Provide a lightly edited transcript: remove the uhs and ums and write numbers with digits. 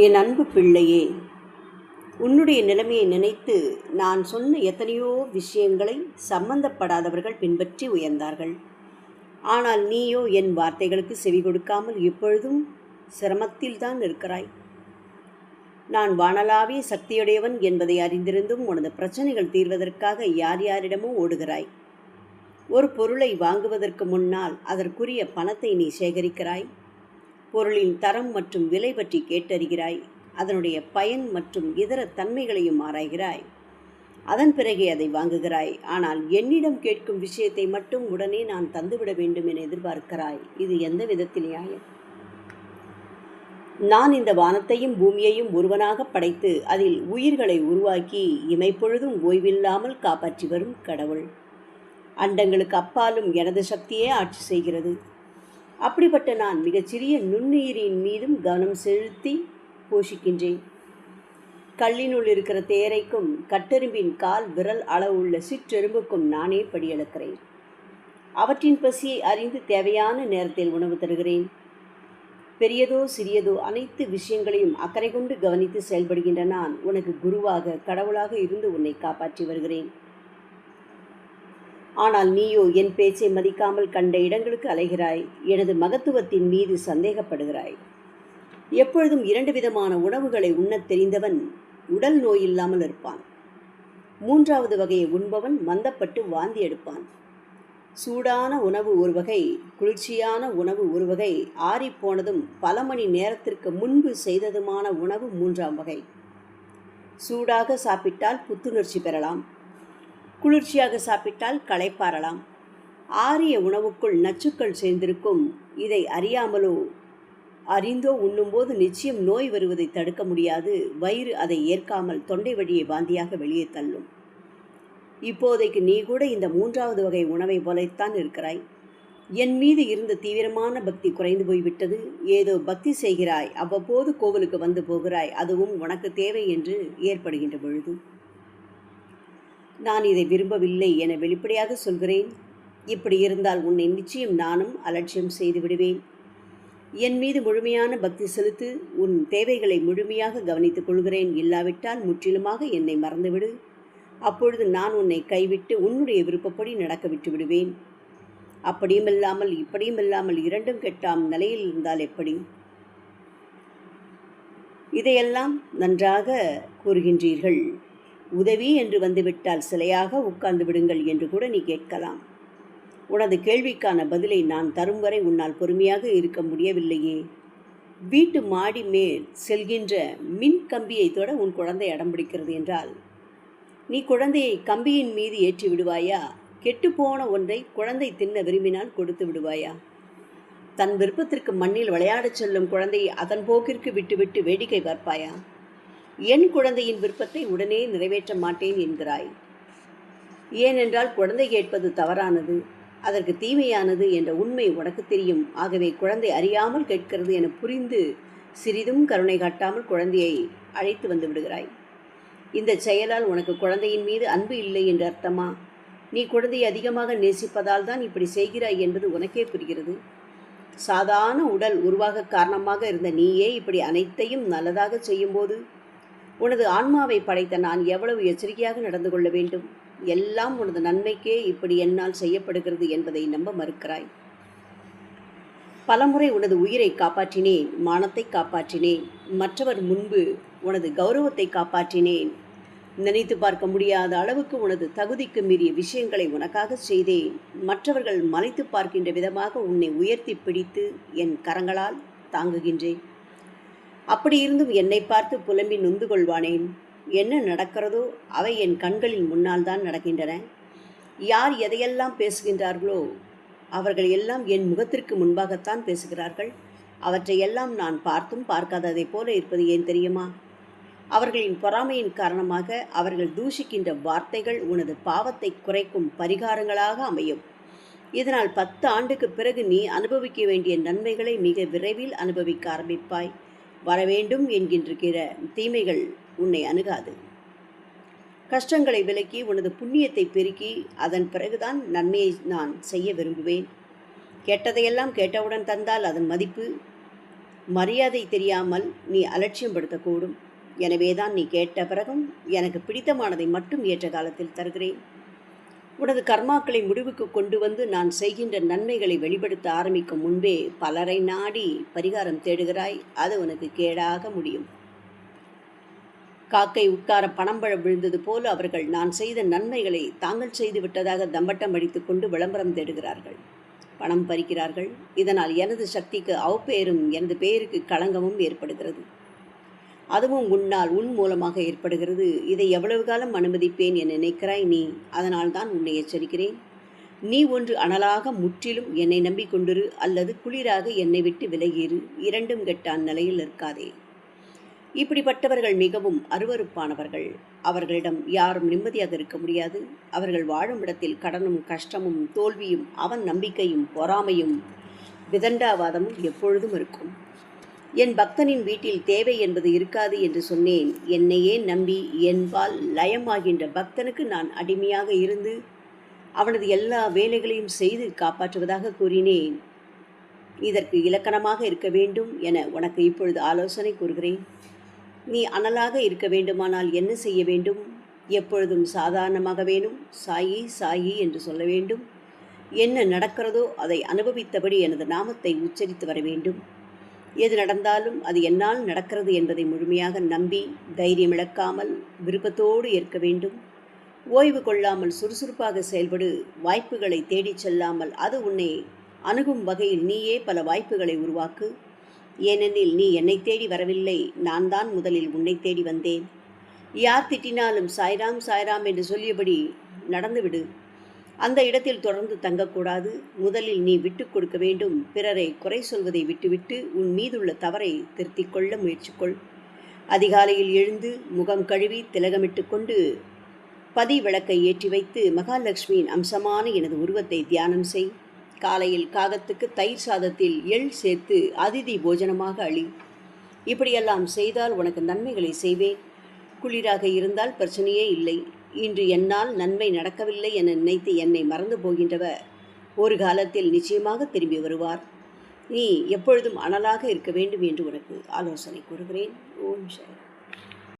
என் அன்பு பிள்ளையே, உன்னுடைய நிலைமையை நினைத்து நான் சொன்ன எத்தனையோ விஷயங்களை சம்பந்தப்படாதவர்கள் பின்பற்றி உயர்ந்தார்கள். ஆனால் நீயோ என் வார்த்தைகளுக்கு செவி கொடுக்காமல் இப்பொழுதும் சிரமத்தில்தான் இருக்கிறாய். நான் வானளாவிய சக்தியுடையவன் என்பதை அறிந்திருந்தும் உனது பிரச்சனைகள் தீர்வதற்காக யார் யாரிடமோ ஓடுகிறாய். ஒரு பொருளை வாங்குவதற்கு முன்னால் அதற்குரிய பணத்தை நீ சேகரிக்கிறாய். பொருளின் தரம் மற்றும் விலை பற்றி கேட்டறிகிறாய். அதனுடைய பயன் மற்றும் இதர தன்மைகளையும் ஆராய்கிறாய். அதன் பிறகே அதை வாங்குகிறாய். ஆனால் என்னிடம் கேட்கும் விஷயத்தை மட்டும் உடனே நான் தந்துவிட வேண்டும் என எதிர்பார்க்கிறாய். இது எந்த விதத்தில் நியாயம்? நான் இந்த வானத்தையும் பூமியையும் ஒருவனாக படைத்து அதில் உயிர்களை உருவாக்கி இமைப்பொழுதும் ஓய்வில்லாமல் காப்பாற்றி வரும் கடவுள். அண்டங்களுக்கு அப்பாலும் எனது சக்தியே ஆட்சி செய்கிறது. அப்படிப்பட்ட நான் மிகச்சிறிய நுண்ணுயிரின் மீதும் கவனம் செலுத்தி போஷிக்கின்றேன். கல்லினுள் இருக்கிற தேரைக்கும் கட்டெரும்பின் கால் விரல் அளவுள்ள சிற்றெரும்புக்கும் நானே படியளக்கிறேன். அவற்றின் பசியை அறிந்து தேவையான நேரத்தில் உணவு தருகிறேன். பெரியதோ சிறியதோ அனைத்து விஷயங்களையும் அக்கறை கொண்டு கவனித்து செயல்படுகின்ற நான் உனக்கு குருவாக கடவுளாக இருந்து உன்னை காப்பாற்றி வருகிறேன். ஆனால் நீயோ என் பேச்சை மதிக்காமல் கண்ட இடங்களுக்கு அலைகிறாய். எனது மகத்துவத்தின் மீது சந்தேகப்படுகிறாய். எப்பொழுதும் 2 விதமான உணவுகளை உண்ணத் தெரிந்தவன் உடல் நோய் இல்லாமல் இருப்பான். 3வது வகையை உண்பவன் மந்தப்பட்டு வாந்தி எடுப்பான். சூடான உணவு ஒரு வகை, குளிர்ச்சியான உணவு ஒரு வகை, ஆறிப்போனதும் பல மணி நேரத்திற்கு முன்பு செய்ததுமான உணவு 3ஆம் வகை. சூடாக சாப்பிட்டால் புத்துணர்ச்சி பெறலாம். குளிர்ச்சியாக சாப்பிட்டால் களைப்பாறலாம். ஆறிய உணவுக்குள் நச்சுக்கள் சேர்ந்திருக்கும். இதை அறியாமலோ அறிந்தோ உண்ணும்போது நிச்சயம் நோய் வருவதை தடுக்க முடியாது. வயிறு அதை ஏற்காமல் தொண்டை வழியை வாந்தியாக வெளியே தள்ளும். இப்போதைக்கு நீ கூட இந்த 3வது வகை உணவை போலத்தான் இருக்கிறாய். என் மீது இருந்த தீவிரமான பக்தி குறைந்து போய்விட்டது. ஏதோ பக்தி செய்கிறாய், அவ்வப்போது கோவிலுக்கு வந்து போகிறாய், அதுவும் உனக்கு தேவை என்று ஏற்படுகின்ற பொழுது. நான் இதை விரும்பவில்லை என வெளிப்படையாக சொல்கிறேன். இப்படி இருந்தால் உன்னை நிச்சயம் நானும் அலட்சியம் செய்து விடுவேன். என் மீது முழுமையான பக்தி செலுத்து. உன் தேவைகளை முழுமையாக கவனித்துக் கொள்கிறேன். இல்லாவிட்டால் முற்றிலுமாக என்னை மறந்துவிடு. அப்பொழுது நான் உன்னை கைவிட்டு உன்னுடைய விருப்பப்படி நடக்க விட்டு விடுவேன். அப்படியுமில்லாமல் இப்படியுமில்லாமல் 2ம் கெட்டாம் நிலையில் இருந்தால் எப்படி? இதையெல்லாம் நன்றாக கூறுகின்றீர்கள். உதவி என்று வந்துவிட்டால் சிலையாக உட்கார்ந்து விடுங்கள் என்று கூட நீ கேட்கலாம். உனது கேள்விக்கான பதிலை நான் தரும் வரை உன்னால் பொறுமையாக இருக்க முடியவில்லையே. வீட்டு மாடி மேல் செல்கின்ற மின் கம்பியை தொட உன் குழந்தை அடம்பிடிக்கிறது என்றால் நீ குழந்தையை கம்பியின் மீது ஏற்றி விடுவாயா? கெட்டுப்போன ஒன்றை குழந்தை தின்ன விரும்பினால் கொடுத்து விடுவாயா? தன் விருப்பத்திற்கு மண்ணில் விளையாடச் செல்லும் குழந்தையை அதன் போக்கிற்கு விட்டுவிட்டு வேடிக்கை பார்ப்பாயா? என் குழந்தையின் விருப்பத்தை உடனே நிறைவேற்ற மாட்டேன் என்கிறாய். ஏனென்றால் குழந்தை கேட்பது தவறானது, அதற்கு தீமையானது என்ற உண்மை உனக்கு தெரியும். ஆகவே குழந்தை அறியாமல் கேட்கிறது என புரிந்து சிறிதும் கருணை காட்டாமல் குழந்தையை அழைத்து வந்து விடுகிறாய். இந்த செயலால் உனக்கு குழந்தையின் மீது அன்பு இல்லை என்று அர்த்தமா? நீ குழந்தையை அதிகமாக நேசிப்பதால் தான் இப்படி செய்கிறாய் என்பது உனக்கே புரிகிறது. சாதாரண உடல் உருவாக காரணமாக இருந்த நீயே இப்படி அனைத்தையும் நல்லதாக செய்யும்போது உனது ஆன்மாவை படைத்த நான் எவ்வளவு எச்சரிக்கையாக நடந்து கொள்ள வேண்டும்? எல்லாம் உனது நன்மைக்கே இப்படி என்னால் செய்யப்படுகிறது என்பதை நம்ப மறுக்கிறாய். பலமுறை உனது உயிரை காப்பாற்றினேன், மானத்தை காப்பாற்றினேன், மற்றவர் முன்பு உனது கௌரவத்தை காப்பாற்றினேன். நினைத்து பார்க்க முடியாத அளவுக்கு உனது தகுதிக்கு மீறிய விஷயங்களை உனக்காக செய்தேன். மற்றவர்கள் மலைத்து பார்க்கின்ற விதமாக உன்னை உயர்த்தி பிடித்து என் கரங்களால் தாங்குகின்றேன். அப்படி இருந்தும் என்னை பார்த்து புலம்பி நொந்து கொள்வானேன்? என்ன நடக்கிறதோ அவை என் கண்களின் முன்னால் தான் நடக்கின்றன. யார் எதையெல்லாம் பேசுகின்றார்களோ அவர்கள் எல்லாம் என் முகத்திற்கு முன்பாகத்தான் பேசுகிறார்கள். அவற்றையெல்லாம் நான் பார்த்தும் பார்க்காததைப் போல இருப்பது ஏன் தெரியுமா? அவர்களின் பொறாமையின் காரணமாக அவர்கள் தூஷிக்கின்ற வார்த்தைகள் உனது பாவத்தை குறைக்கும் பரிகாரங்களாக அமையும். இதனால் 10 ஆண்டுக்கு பிறகு நீ அனுபவிக்க வேண்டிய நன்மைகளை மிக விரைவில் அனுபவிக்க ஆரம்பிப்பாய். வரவேண்டும் என்கின்ற தீமைகள் உன்னை அணுகாது. கஷ்டங்களை விலக்கி உனது புண்ணியத்தை பெருக்கி அதன் பிறகுதான் நன்மையை நான் செய்ய விரும்புவேன். கேட்டதையெல்லாம் கேட்டவுடன் தந்தால் அதன் மதிப்பு மரியாதை தெரியாமல் நீ அலட்சியம் படுத்தக்கூடும். எனவேதான் நீ கேட்ட பிறகும் எனக்கு பிடித்தமானதை மட்டும் ஏற்ற காலத்தில் தருகிறேன். உனது கர்மாக்களை முடிவுக்கு கொண்டு வந்து நான் செய்கின்ற நன்மைகளை வெளிப்படுத்த ஆரம்பிக்கும் முன்பே பலரை நாடி பரிகாரம் தேடுகிறாய். அது உனக்கு கேடாக முடியும். காக்கை உட்கார பணம்பழம் விழுந்தது போல அவர்கள் நான் செய்த நன்மைகளை தாங்கள் செய்து விட்டதாக தம்பட்டம் அடித்து கொண்டு விளம்பரம் தேடுகிறார்கள், பணம் பறிக்கிறார்கள். இதனால் எனது சக்திக்கு அவப்பெயரும் எனது பெயருக்கு களங்கமும் ஏற்படுகிறது. அதுவும் உன் மூலமாக ஏற்படுகிறது. இதை எவ்வளவு காலம் அனுமதிப்பேன் என நினைக்கிறாய் நீ? அதனால் தான் உன்னை எச்சரிக்கிறேன். நீ ஒன்று அனலாக முற்றிலும் என்னை நம்பிக்கொண்டிரு, அல்லது குளிராக என்னை விட்டு விலகியிரு. இரண்டும் கெட்டான் நிலையில் இருக்காதே. இப்படிப்பட்டவர்கள் மிகவும் அருவருப்பானவர்கள். அவர்களிடம் யாரும் நிம்மதியாக இருக்க முடியாது. அவர்கள் வாழும் இடத்தில் கடனும் கஷ்டமும் தோல்வியும் அவன் நம்பிக்கையும் பொறாமையும் விதண்டாவாதமும் எப்பொழுதும் இருக்கும். என் பக்தனின் வீட்டில் தேவை என்பது இருக்காது என்று சொன்னேன். என்னையே நம்பி என்பால் லயமாகின்ற பக்தனுக்கு நான் அடிமையாக இருந்து அவனது எல்லா வேலைகளையும் செய்து காப்பாற்றுவதாக கூறினேன். இதற்கு இலக்கணமாக இருக்க வேண்டும் என உனக்கு இப்பொழுது ஆலோசனை கூறுகிறேன். நீ அனலாக இருக்க வேண்டுமானால் என்ன செய்ய வேண்டும்? எப்பொழுதும் சாதாரணமாக வேணும். சாயி சாயி என்று சொல்ல வேண்டும். என்ன நடக்கிறதோ அதை அனுபவித்தபடி எனது நாமத்தை உச்சரித்து வர வேண்டும். எது நடந்தாலும் அது என்னால் நடக்கிறது என்பதை முழுமையாக நம்பி தைரியம் இழக்காமல் விருப்பத்தோடு ஏற்க வேண்டும். ஓய்வு கொள்ளாமல் சுறுசுறுப்பாக செயல்படு. வாய்ப்புகளை தேடிச் செல்லாமல் அது உன்னை அணுகும் வகையில் நீயே பல வாய்ப்புகளை உருவாக்கு. ஏனெனில் நீ என்னை தேடி வரவில்லை, நான் தான் முதலில் உன்னை தேடி வந்தேன். யார் திட்டினாலும் சாய்ராம் சாய்ராம் என்று சொல்லியபடி நடந்துவிடு. அந்த இடத்தில் தொடர்ந்து தங்கக்கூடாது. முதலில் நீ விட்டு கொடுக்க வேண்டும். பிறரை குறை சொல்வதை விட்டுவிட்டு உன் மீதுள்ள தவறை திருத்திக் கொள்ள முயற்சிக்கொள். அதிகாலையில் எழுந்து முகம் கழுவி திலகமிட்டு கொண்டு பதி விளக்கை ஏற்றி வைத்து மகாலட்சுமியின் அம்சமான எனது உருவத்தை தியானம் செய். காலையில் காகத்துக்கு தயிர் சாதத்தில் எள் சேர்த்து அதிதி போஜனமாக அளி. இப்படியெல்லாம் செய்தால் உனக்கு நன்மைகளை செய்வேன். குளிராக இருந்தால் பிரச்சனையே இல்லை. இன்று என்னால் நன்மை நடக்கவில்லை என நினைத்து என்னை மறந்து போகின்றவர் ஒரு காலத்தில் நிச்சயமாக திரும்பி வருவார். நீ எப்பொழுதும் அனலாக இருக்க வேண்டும் என்று உனக்கு ஆலோசனை கூறுகிறேன். ஓம் சாய்.